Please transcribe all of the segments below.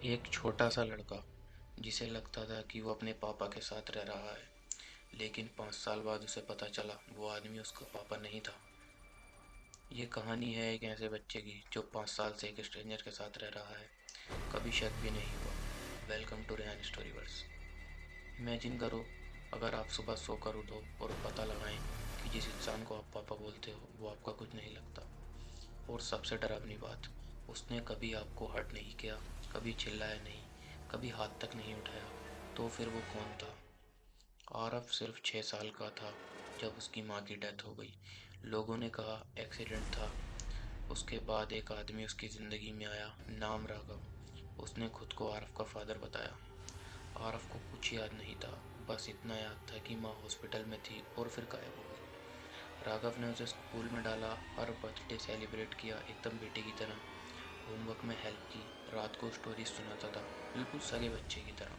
एक छोटा सा लड़का जिसे लगता था कि वो अपने पापा के साथ रह रहा है, लेकिन 5 साल बाद उसे पता चला वो आदमी उसका पापा नहीं था। ये कहानी है एक ऐसे बच्चे की जो 5 साल से एक स्ट्रेंजर के साथ रह रहा है, कभी शक भी नहीं हुआ। Welcome to Rehan storyverse. Imagine करो, अगर आप सुबह सोकर उठो और पता लगाएं कि जिस इंसान को आप पापा बोलते हो वो आपका कुछ नहीं लगता। और सबसे डरावनी बात, उसने कभी आपको हर्ट नहीं किया, कभी चिल्लाया नहीं, कभी हाथ तक नहीं उठाया। तो फिर वो कौन था? आरव सिर्फ 6 साल का था जब उसकी माँ की डेथ हो गई। लोगों ने कहा एक्सीडेंट था। उसके बाद एक आदमी उसकी ज़िंदगी में आया, नाम राघव। उसने खुद को आरव का फादर बताया। आरव को कुछ याद नहीं था, बस इतना याद था कि माँ हॉस्पिटल में थी और फिर गायब हो गई। राघव ने उसे स्कूल में डाला, हर बर्थडे सेलिब्रेट किया एकदम बेटे की तरह। होमवर्क में हेल्प की, रात को स्टोरी सुनाता था, बिल्कुल सगे बच्चे की तरह।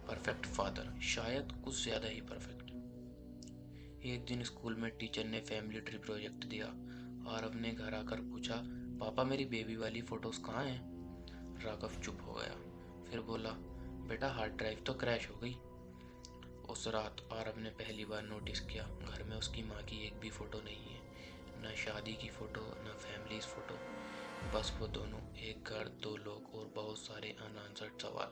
परफेक्ट फादर, शायद कुछ ज्यादा ही परफेक्ट। एक दिन स्कूल में टीचर ने फैमिली ट्री प्रोजेक्ट दिया। आरव ने घर आकर पूछा, पापा मेरी बेबी वाली फोटोज कहाँ हैं? राघव चुप हो गया, फिर बोला, बेटा हार्ड ड्राइव तो क्रैश हो गई। उस रात आरव ने पहली बार नोटिस किया घर में उसकी माँ की एक भी फोटो नहीं है। न शादी की फोटो, न फैमिलीज फोटो, बस वो दोनों, एक घर, दो लोग और बहुत सारे अनआंसर्ड सवाल।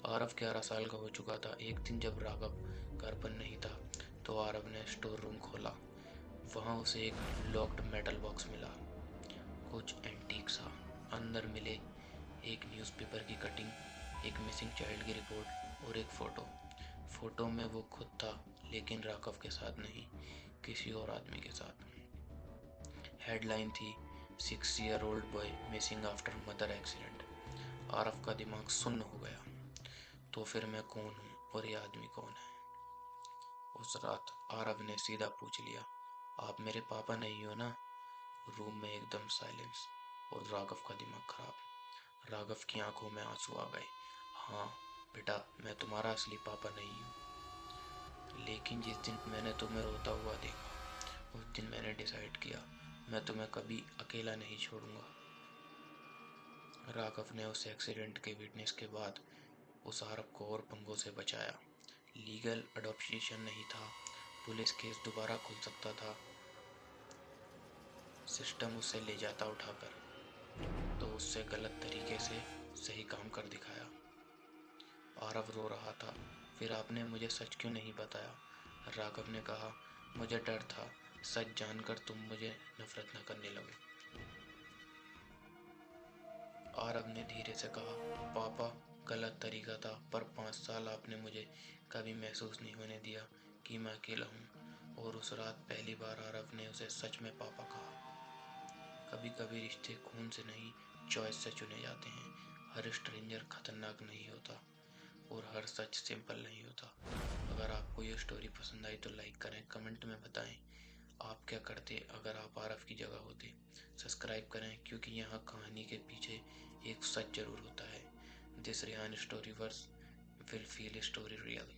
आरव 11 साल का हो चुका था। एक दिन जब राघव घर पर नहीं था तो आरव ने स्टोर रूम खोला। वहां उसे एक लॉक्ड मेटल बॉक्स मिला, कुछ एंटीक सा। अंदर मिले एक न्यूज़पेपर की कटिंग, एक मिसिंग चाइल्ड की रिपोर्ट और एक फोटो। फोटो में वो खुद था, लेकिन राघव के साथ नहीं, किसी और आदमी के साथ। हेडलाइन थी, 6 year old boy missing after mother accident. Aarav का दिमाग सुन्न हो गया। तो फिर मैं कौन हूँ और ये आदमी कौन है? उस रात आरव ने सीधा पूछ लिया, आप मेरे पापा नहीं हो ना? रूम में एकदम साइलेंस और राघव का दिमाग खराब। राघव की आंखों में आंसू आ गए। हाँ बेटा, मैं तुम्हारा असली पापा नहीं हूँ, लेकिन जिस दिन मैंने तुम्हें रोता हुआ देखा, उस दिन मैंने डिसाइड किया मैं तुम्हें कभी अकेला नहीं छोड़ूंगा। राघव ने उस एक्सीडेंट के विटनेस के बाद उस आरोप को और पंगों से बचाया। लीगल अडॉप्शन नहीं था, पुलिस केस दोबारा खुल सकता था, सिस्टम उसे ले जाता उठाकर, तो उससे गलत तरीके से सही काम कर दिखाया। आरव रो रहा था। फिर आपने मुझे सच क्यों नहीं बताया? राघव ने कहा, मुझे डर था सच जानकर तुम मुझे नफरत न करने लगो। आरव ने धीरे से कहा, पापा गलत तरीका था, पर 5 साल आपने मुझे कभी महसूस नहीं होने दिया कि मैं अकेला हूँ। और उस रात पहली बार आरव ने उसे सच में पापा कहा। कभी कभी रिश्ते खून से नहीं, चॉइस से चुने जाते हैं। हर स्ट्रेंजर खतरनाक नहीं होता और हर सच सिंपल नहीं होता। अगर आपको ये स्टोरी पसंद आई तो लाइक करें, कमेंट में बताएं आप क्या करते अगर आप आरव की जगह होते। सब्सक्राइब करें क्योंकि यहाँ कहानी के पीछे एक सच जरूर होता है। This Rehan story verse will feel story real.